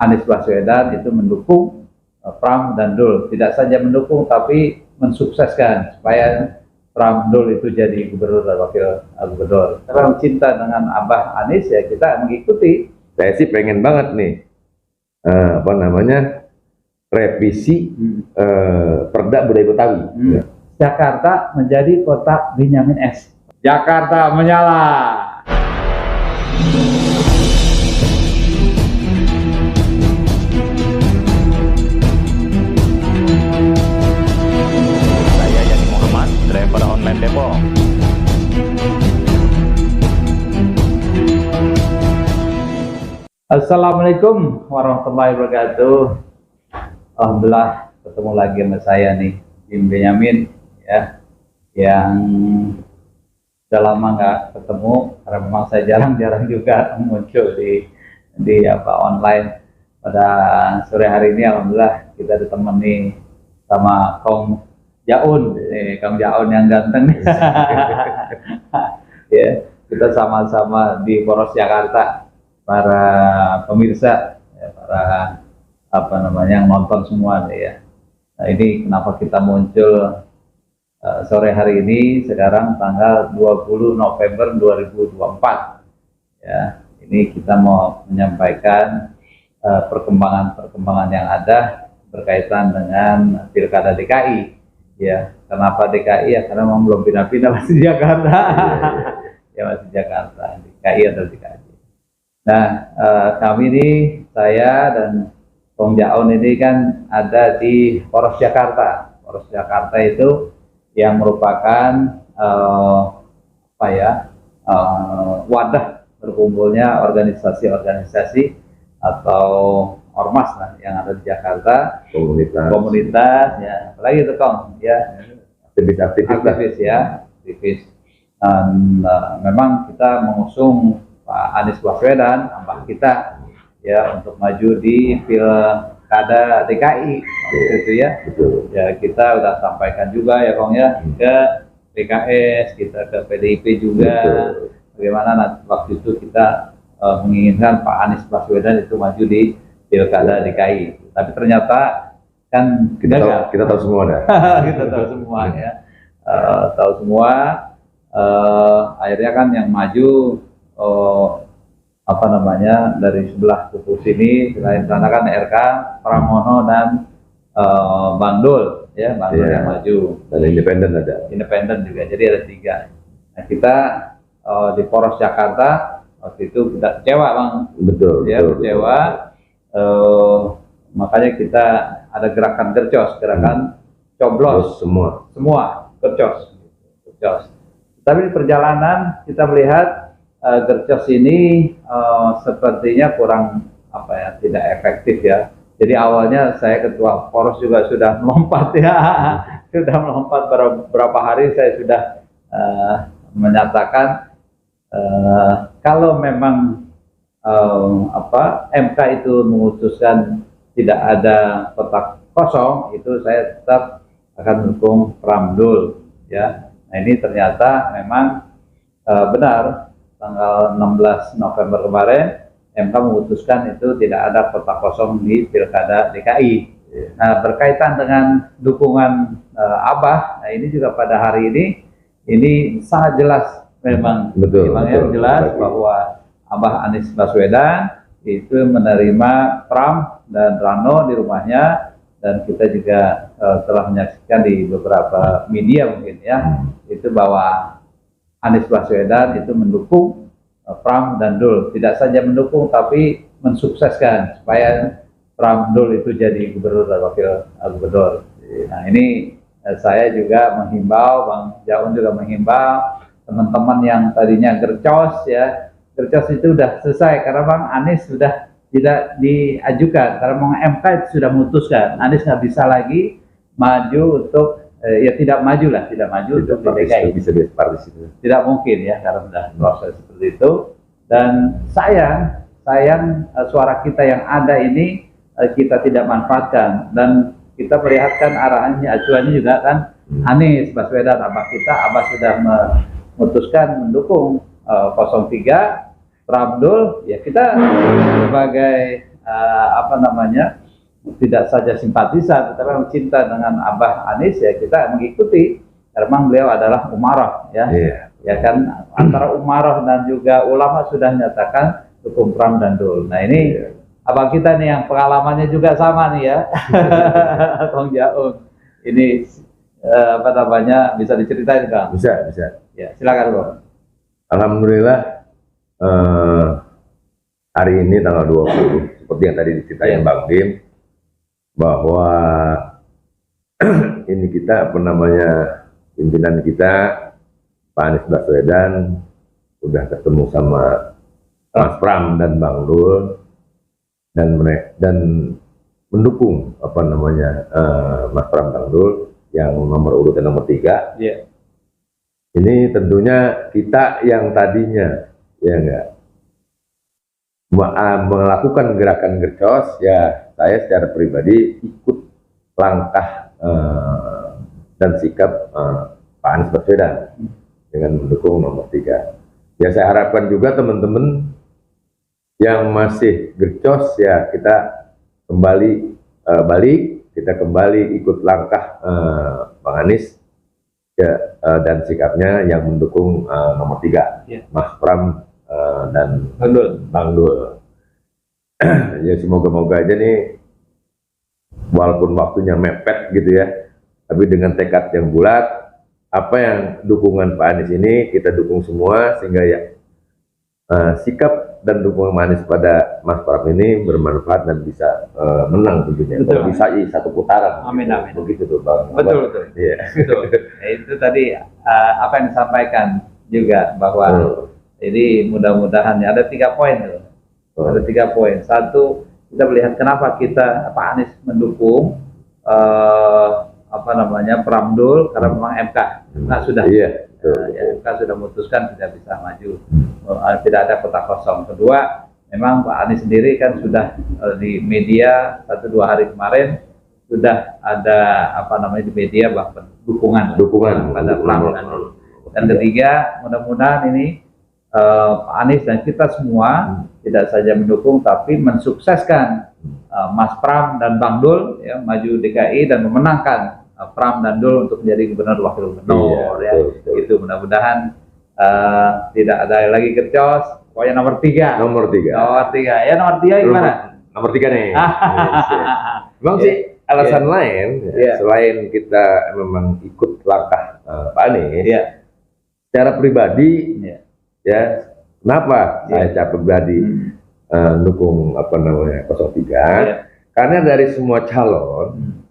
Anies Baswedan itu mendukung Pram dan Dul. Tidak saja mendukung, tapi mensukseskan supaya Pram Dul itu jadi gubernur dan wakil gubernur. Karena cinta dengan Abah Anies, ya kita mengikuti. Saya sih pengen banget nih, revisi Perda Budaya Betawi. Jakarta menjadi kota Benyamin S. Jakarta menyala. Saya Yani Muhammad, driver online Depok. Assalamualaikum warahmatullahi wabarakatuh. Alhamdulillah ketemu lagi sama saya nih, Jim Benyamin, ya, yang udah lama nggak ketemu karena memang saya jarang-jarang juga muncul di online. Pada sore hari ini alhamdulillah kita ditemani sama Kong Jaun, Kong Jaun yang ganteng. Ya, kita sama-sama di Poros Jakarta, para pemirsa, ya, para yang nonton semua nih, ya. Nah, ini kenapa kita muncul sore hari ini, sekarang tanggal 20 November 2024. Ya, ini kita mau menyampaikan perkembangan-perkembangan yang ada berkaitan dengan Pilkada DKI. Ya, kenapa DKI? Ya karena memang belum pindah-pindah, masih di Jakarta. Ya, masih Jakarta, DKI atau DKI. Nah, kami ini, saya dan Kong Jaun ini kan ada di Poros Jakarta. Poros Jakarta itu yang merupakan wadah berkumpulnya organisasi-organisasi atau ormas lah yang ada di Jakarta, komunitas ya, apalagi itu Kong, ya, aktivis ya, aktivis. Dan memang kita mengusung Pak Anies Baswedan, abah kita, ya, untuk maju di Pilkada DKI itu, ya. Ya, kita udah sampaikan juga ya Kong ya ke PKS, kita ke PDIP juga. Bagaimana waktu itu kita menginginkan Pak Anies Baswedan itu maju di Pilkada DKI. Tapi ternyata kan kita tahu semua dah. Kita tahu semua, ya. Tahu semua. Akhirnya kan yang maju dari sebelah kubu sini, selain sana kan RK, Pramono dan Bang Dul, ya, Bang Dul yang maju. Dan independen ada. Independen juga, jadi ada 3. Nah, kita di Poros Jakarta waktu itu kita kecewa, Bang. Betul. Ya, kecewa. Makanya kita ada gerakan gercos, gerakan coblos. Semua gercos. Tapi di perjalanan kita melihat gercos ini sepertinya kurang tidak efektif, ya. Jadi awalnya saya ketua Poros juga sudah melompat, ya. Sudah melompat beberapa hari saya sudah menyatakan kalau memang MK itu memutuskan tidak ada kotak kosong, itu saya tetap akan mendukung Pram Dul, ya. Nah, ini ternyata memang benar. Tanggal 16 November kemarin MK memutuskan itu tidak ada kotak kosong di Pilkada DKI. Nah, berkaitan dengan dukungan Abah, nah ini juga pada hari ini sangat jelas memang. Betul. Jelas bahwa Abah Anies Baswedan itu menerima Pram dan Rano di rumahnya, dan kita juga telah menyaksikan di beberapa media mungkin, ya, itu bahwa Anies Baswedan itu mendukung Pram dan Dul. Tidak saja mendukung, tapi mensukseskan supaya Pram Dul itu jadi gubernur dan wakil gubernur. Nah, ini saya juga menghimbau, Bang Jaun juga menghimbau teman-teman yang tadinya gercos, ya. Gercos itu sudah selesai karena Bang Anies sudah tidak diajukan karena MK itu sudah memutuskan Anies nggak bisa lagi maju untuk tidak maju untuk DKI. Tidak mungkin, ya, karena sudah proses seperti itu. Dan sayang suara kita yang ada ini kita tidak manfaatkan, dan kita perlihatkan arahannya, acuannya juga kan Anies Baswedan, abah kita. Abah sudah memutuskan mendukung 03 Pram Dul, ya kita sebagai apa namanya, tidak saja simpatisan, tetapi memang cinta dengan Abah Anies, ya kita mengikuti. Karena memang beliau adalah umarah, ya, ya kan, antara umarah dan juga ulama sudah menyatakan dukung Pram dan Dul. Nah ini abang kita nih yang pengalamannya juga sama nih ya, Kang Jaung. Ini apa namanya, bisa diceritain Kang? Bisa. Ya, silakan Bang. Alhamdulillah hari ini tanggal 20, seperti yang tadi diceritain Bang Dim, bahwa ini kita apa namanya, pimpinan kita Pak Anies Baswedan udah ketemu sama Mas Pram dan Bang Dul dan mendukung apa namanya Mas Pram Bang Dul yang nomor urutan nomor 3. Ini tentunya kita yang tadinya ya enggak melakukan gerakan gercos, ya saya secara pribadi ikut langkah dan sikap Pak Anies Baswedan dengan mendukung nomor 3. Ya saya harapkan juga teman-teman yang masih gercos, ya kita kembali balik, kita kembali ikut langkah Bang Anies, ya, dan sikapnya yang mendukung nomor 3, Mas Pram dan Bang Dul. Ya semoga-moga aja nih, walaupun waktunya mepet gitu ya, tapi dengan tekad yang bulat, apa yang dukungan Pak Anies ini kita dukung semua, sehingga ya sikap dan dukungan Pak Anies pada Mas Pram ini bermanfaat dan bisa menang tentunya. Kalau bisa satu putaran. Amin. Begitu tuh Bang. Betul. Iya. Betul. Ya, itu tadi apa yang disampaikan juga, bahwa ini mudah-mudahan ya, ada 3 poin tuh. Ada 3 poin. Satu, kita melihat kenapa Pak Anies mendukung apa namanya, Pram Dul, karena memang MK sudah MK sudah memutuskan tidak bisa maju, tidak ada kota kosong. Kedua, memang Pak Anies sendiri kan sudah di media 1-2 hari kemarin sudah ada apa namanya di media bahwa dukungan pada Pram dan Dul. Dan ketiga, mudah-mudahan ini Pak Anies dan kita semua tidak saja mendukung tapi mensukseskan Mas Pram dan Bang Dul ya maju DKI dan memenangkan Pram dan Dul untuk menjadi gubernur wakil gubernur. Itu mudah-mudahan tidak ada lagi kercos. Pokoknya nomor 3. Nomor 3. Ya, nomor 3 gimana? Nomor 3 nih. Memang sih alasan lain selain kita memang ikut langkah Pak Anies. Secara pribadi ya, kenapa saya capek pribadi dukung apa namanya 03? Karena dari semua calon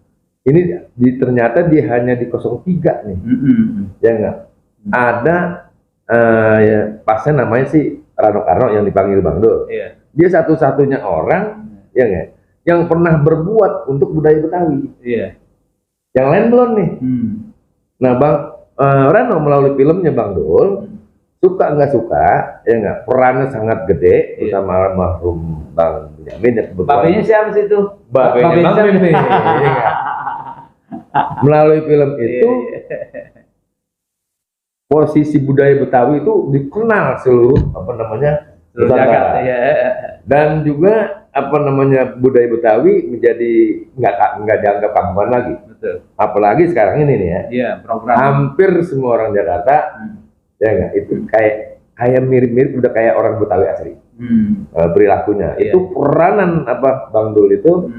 ini ternyata dia hanya di 03 nih, ya enggak ada ya, pasnya namanya sih Rano Karno yang dipanggil Bang Dul. Dia satu-satunya orang ya enggak yang pernah berbuat untuk budaya Betawi. Yang lain belum nih. Nah Bang Rano melalui filmnya Bang Dul, suka nggak suka ya nggak, perannya sangat gede bersama almarhum Bang Benyamin ya, kebetulan. Babenya siapa sih itu? Babenya Bang Benyamin. Melalui film itu posisi budaya Betawi itu dikenal seluruh apa namanya Nusantara. Dan juga apa namanya budaya Betawi menjadi nggak dianggap kampungan lagi. Apalagi sekarang ini nih ya. Program. Hampir semua orang Jakarta ya enggak, itu kayak mirip-mirip udah kayak orang Betawi asli. Perilakunya. Itu peranan apa Bang Dul itu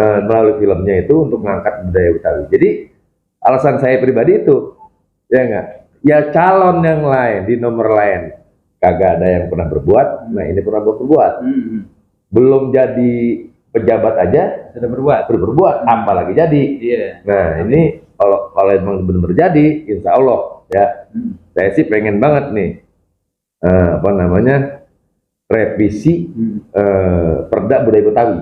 melalui filmnya itu untuk mengangkat budaya Betawi. Jadi alasan saya pribadi itu ya enggak, ya calon yang lain di nomor lain kagak ada yang pernah berbuat. Nah ini pernah berbuat. Belum jadi pejabat aja sudah berbuat, apalagi jadi. Nah ini kalau emang benar jadi, insya Allah ya, saya sih pengen banget nih apa namanya revisi Perda Budaya Betawi.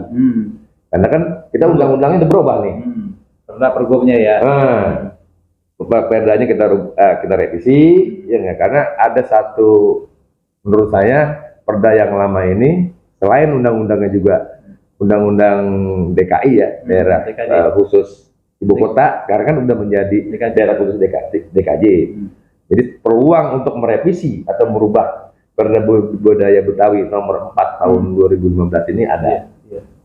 Karena kan kita undang-undangnya udah berubah nih. Perda Pergubnya ya. Perdanya kita revisi ya nggak, karena ada satu menurut saya perda yang lama ini selain undang-undangnya juga undang-undang DKI ya, daerah khusus ibu kota, karena kan udah menjadi daerah khusus DKJ. Jadi peluang untuk merevisi atau merubah Perda Budaya Betawi nomor 4 tahun 2015 ini ada.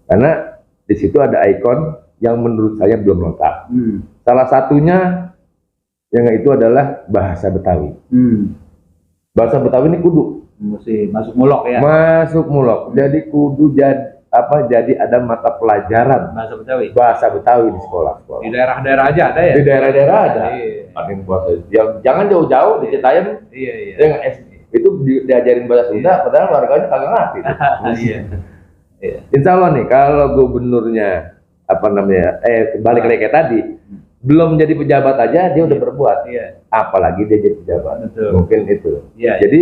Karena di situ ada ikon yang menurut saya belum lengkap. Salah satunya yang itu adalah bahasa Betawi. Bahasa Betawi ini kudu mesti masuk mulok ya. Masuk mulok. Jadi kudu jadi ada mata pelajaran bahasa Betawi di sekolah. Di daerah-daerah aja ada ya? Di daerah-daerah ada. Iya. Ada yang bahasa jangan jauh-jauh di Citayam. Iya. Itu diajarin bahasa Sunda, padahal warganya kagak ngerti. Iya. Insya Allah nih kalau gubernurnya balik lagi kayak tadi, belum jadi pejabat aja dia udah berbuat. Apalagi dia jadi pejabat. Betul. Mungkin itu. Iya. Jadi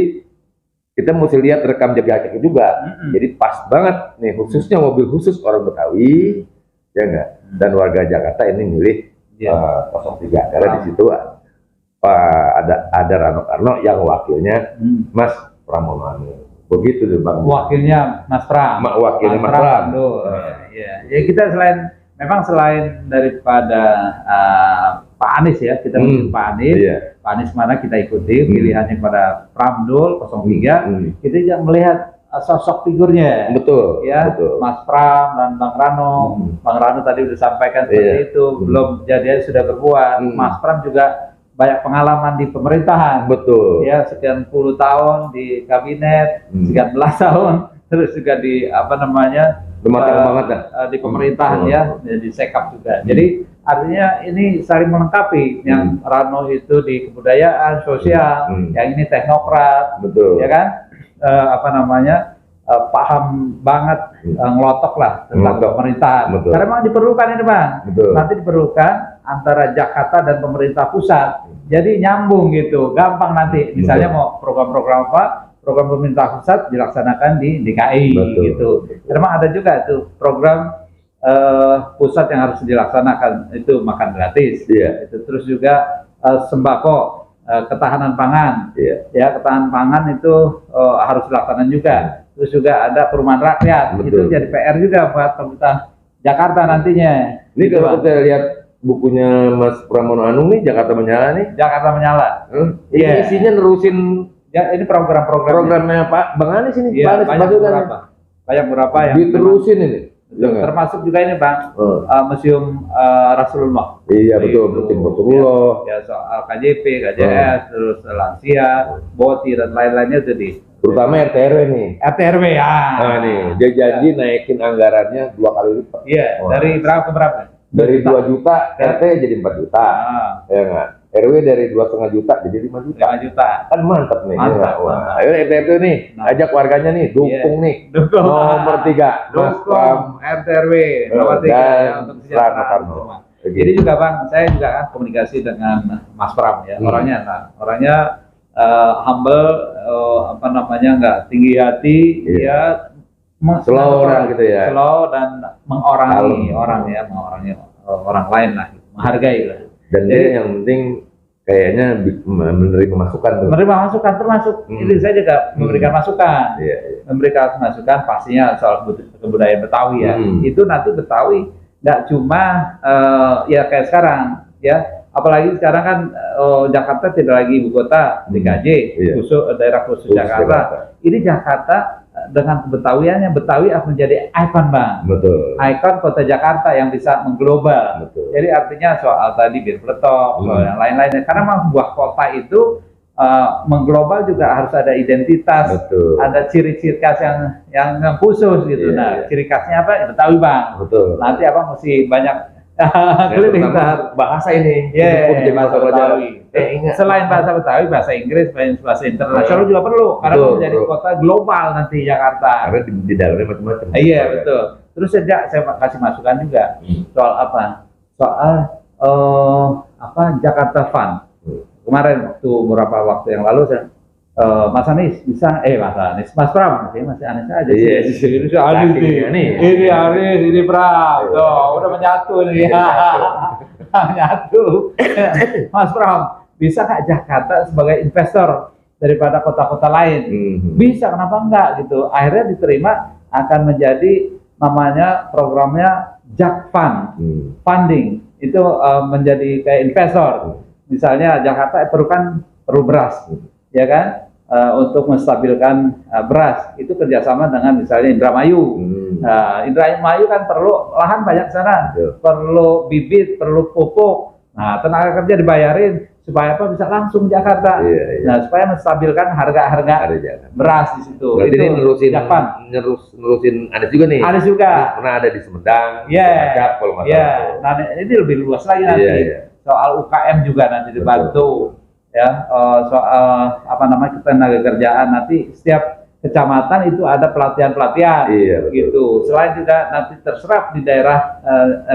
kita mesti lihat rekam jejak juga. Jadi pas banget nih, khususnya mobil khusus orang Betawi, ya enggak. Dan warga Jakarta ini milih 03 karena di situ ada Rano Karno yang wakilnya Mas Pramono Anung. Begitu deh Bang. Wakilnya Mas Pram. Wakilnya Mas Pram. Ya kita selain daripada Pak Anies ya, kita mengikuti Pak Anies. Pak Anies mana kita ikuti pilihannya pada Pramdul 03. Kita juga melihat sosok figurnya. Betul. Ya, betul. Mas Pram dan Bang Rano. Bang Rano tadi sudah sampaikan seperti itu, belum jadi sudah berbuat. Mas Pram juga banyak pengalaman di pemerintahan. Betul. Ya, sekian puluh tahun di kabinet, sekian belas tahun, terus juga di di pemerintahan di Sekap juga. Jadi artinya ini saling melengkapi. Yang Rano itu di kebudayaan, sosial, yang ini teknokrat, betul. Ya kan? Paham banget, ngelotok lah tentang pemerintahan. Betul. Karena memang diperlukan ini Bang. Betul. Nanti diperlukan antara Jakarta dan pemerintah pusat. Jadi nyambung gitu, gampang nanti. Misalnya mau program-program apa? Program pemerintah pusat dilaksanakan di DKI. Betul. Gitu. Karena ada juga itu program pusat yang harus dilaksanakan, itu makan gratis. Itu terus juga sembako, ketahanan pangan. Ya, ketahanan pangan itu harus dilaksanakan juga. Terus juga ada perumahan rakyat. Betul. Itu jadi PR juga buat pemerintah Jakarta nantinya. Ini gitu, kalau kita lihat bukunya Mas Pramono Anung nih, Jakarta Menyala nih. Jakarta Menyala. Ini isinya nerusin. Ya, ini programnya Pak Bang Anies ini. Iya, banyak beberapa yang diterusin ini. Termasuk juga ini Bang, Museum Rasulullah. Iya betul, Museum Rasulullah. Ya, soal KJP, KJS, terus lansia, BOTI dan lain-lainnya jadi. Terutama RT/RW nih. RT/RW ya. Nah nih, dia janji naikin anggarannya 2 kali lipat. Iya, dari berapa ke berapa? Dari 2 juta, RT jadi 4 juta. Ya enggak? RW dari 2,5 juta jadi 5 juta. 5 juta. Kan mantap nih. Mantap. Ayo RT/RW nih, ajak warganya nih, dukung nih. Dukung. Nomor 3. Dukung RT/RW nomor 3 untuk kesejahteraan semua. Jadi juga Bang, saya juga kan komunikasi dengan Mas Pram ya. Orangnya humble, nggak tinggi hati, ya slow orang gitu ya. Slow dan mengorangi orang lain lah, menghargai lah. Dan dia yang penting kayaknya menerima masukan tuh. Menerima masukan termasuk ini saya juga memberikan masukan. Memberikan masukan pastinya soal kebudayaan Betawi ya. Itu nanti Betawi nggak cuma ya kayak sekarang ya. Apalagi sekarang kan Jakarta tidak lagi ibu kota DKJ, daerah khusus Jakarta. Ini Jakarta dengan kebetawiannya, Betawi akan menjadi ikon Bang. Betul. Ikon kota Jakarta yang bisa mengglobal. Betul. Jadi artinya soal tadi bir peletok, soal yang lain-lainnya. Karena memang sebuah kota itu mengglobal juga harus ada identitas, ada ciri-ciri khas yang khusus gitu. Ciri khasnya apa? Betawi Bang. Betul. Nanti apa mesti banyak bahasa ini. Bahasa Betawi. Selain bahasa Betawi, bahasa Inggris, bahasa internasional juga perlu karena menjadi kota global nanti Jakarta. Karena di dalamnya macam-macam. Iya betul. Terus saya kasih masukan juga soal apa? Soal Jakarta Fun. Kemarin beberapa waktu yang lalu saya Mas Anies bisa, Mas Pram masih Anies aja sih. Ini Anies nih. Ini Anies, ini Pram. Tuh, udah menyatu nih. Menyatu. Mas Pram, bisa nggak Jakarta sebagai investor daripada kota-kota lain? Bisa, kenapa enggak gitu? Akhirnya diterima akan menjadi namanya programnya Jakfund, funding. Itu menjadi kayak investor. Misalnya Jakarta perlu beras. Ya kan, untuk menstabilkan beras. Itu kerjasama dengan misalnya Indramayu. Indramayu kan perlu lahan banyak sana, perlu bibit, perlu pupuk. Nah, tenaga kerja dibayarin supaya apa bisa langsung Jakarta. Nah, supaya menstabilkan harga beras di situ. Berarti itu ini nerusin Anies juga nih. Anies juga. Pernah ada di Sumedang, Cilacap kalau nggak salah. Nah, ini lebih luas lagi nanti. Soal UKM juga nanti dibantu. Ya, soal apa namanya ketenaga kerjaan, nanti setiap kecamatan itu ada pelatihan-pelatihan gitu. Selain juga nanti terserap di daerah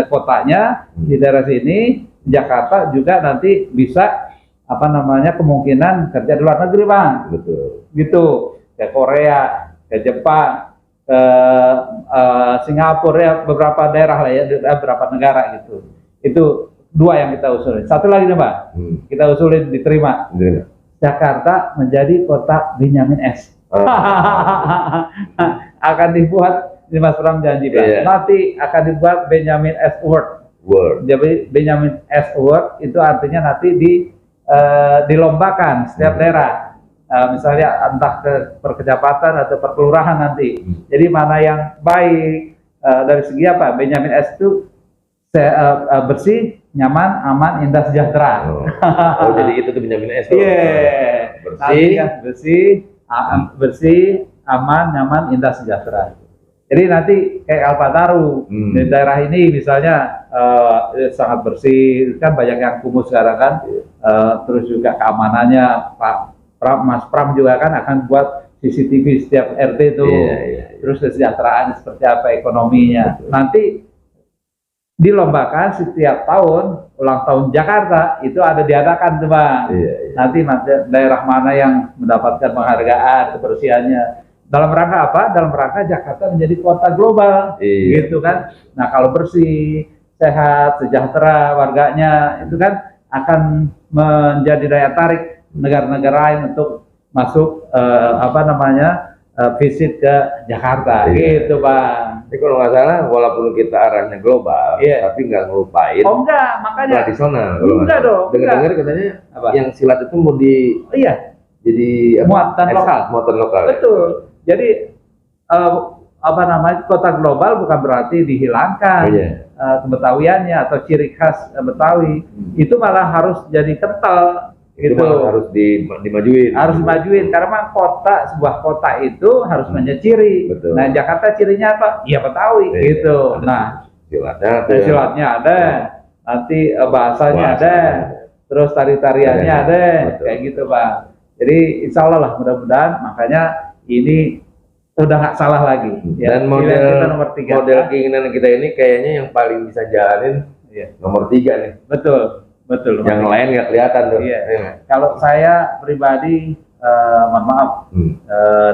kotanya, di daerah sini Jakarta juga nanti bisa apa namanya kemungkinan kerja di luar negeri, Bang. Betul. Gitu, ke Korea, ke Jepang, ke Singapura, ya beberapa daerah lah ya, beberapa negara gitu. Itu dua yang kita usulin. Satu lagi nih, Mbak. Kita usulin diterima. Jakarta menjadi kota Benyamin S. Akan dibuat, ini Mas Pram janji, Pak. Nanti akan dibuat Benyamin S Award. Jadi Benyamin S Award itu artinya nanti dilombakan setiap daerah. Misalnya entah ke perkecamatan atau perkelurahan nanti. Jadi mana yang baik dari segi apa? Benyamin S itu bersih, nyaman, aman, indah, sejahtera. Oh, jadi itu tuh Benyamin S. Bersih, aman, nyaman, indah, sejahtera. Jadi nanti kayak Kalpataru di daerah ini misalnya sangat bersih, kan banyak yang kumuh sekarang kan. Terus juga keamanannya Mas Pram juga kan akan buat CCTV setiap RT itu. Terus kesejahteraannya seperti apa, ekonominya. Nanti dilombakan setiap tahun ulang tahun Jakarta itu ada diadakan tuh, Bang. Nanti daerah mana yang mendapatkan penghargaan kebersihannya. Dalam rangka apa? Dalam rangka Jakarta menjadi kota global, gitu kan. Nah, kalau bersih, sehat, sejahtera warganya itu kan akan menjadi daya tarik negara-negara lain untuk masuk visit ke Jakarta, gitu, Bang. Jadi kalau nggak salah, walaupun kita arahnya global, tapi nggak ngelupain. Oh enggak, makanya tradisional. Enggak dong. Dengar-dengar katanya yang silat itu mau jadi muatan lokal. Muatan lokal. Betul. Jadi kota global bukan berarti dihilangkan kebetawiannya atau ciri khas Betawi. Itu malah harus jadi kental. Itu gitu. malah harus dimajuin. Harus dimajuin karena sebuah kota itu harus punya ciri. Betul. Nah, Jakarta cirinya apa? Ya Betawi gitu. Nah, silatnya ada. Nanti bahasanya ada. Terus tari-tariannya ada. Kayak gitu, Pak. Jadi insya Allah lah mudah-mudahan makanya ini udah nggak salah lagi. Dan model keinginan kita ini kayaknya yang paling bisa jalanin nomor 3 nih. Betul. Yang lain nggak kelihatan tuh. Kalau saya pribadi, mohon maaf,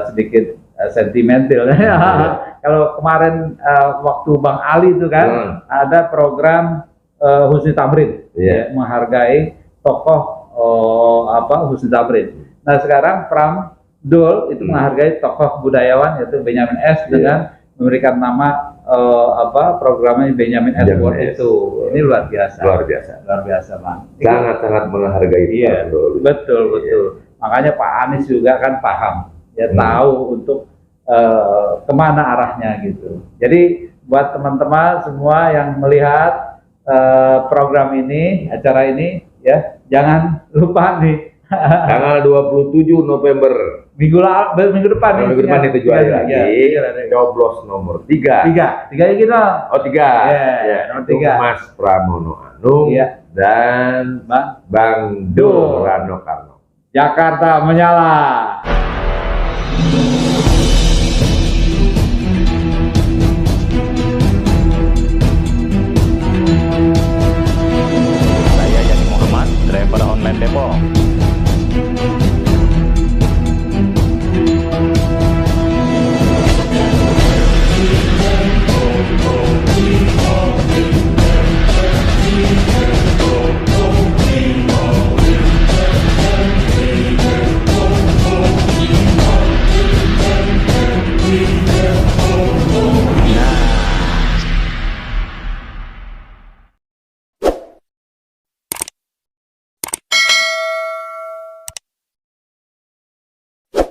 sedikit sentimental. Kalau kemarin waktu Bang Ali itu kan ada program Husni Tamrin, menghargai tokoh Husni Tamrin. Nah sekarang Pram Dul itu menghargai tokoh budayawan yaitu Benyamin S dengan memberikan nama programnya Benyamin S Award itu. Ini luar biasa. Luar biasa, Bang. Sangat menghargai. Betul. Makanya Pak Anies juga kan paham, tahu untuk kemana arahnya gitu. Jadi buat teman-teman semua yang melihat program ini, acara ini, jangan lupa nih. Tanggal 27 November minggu depan nih. Minggu depan itu juara lagi. Coblos nomor 3. 3 gitu. Oh 3. Nomor 3. Mas Pramono Anung dan Bang Dul Rano Karno. Jakarta menyala.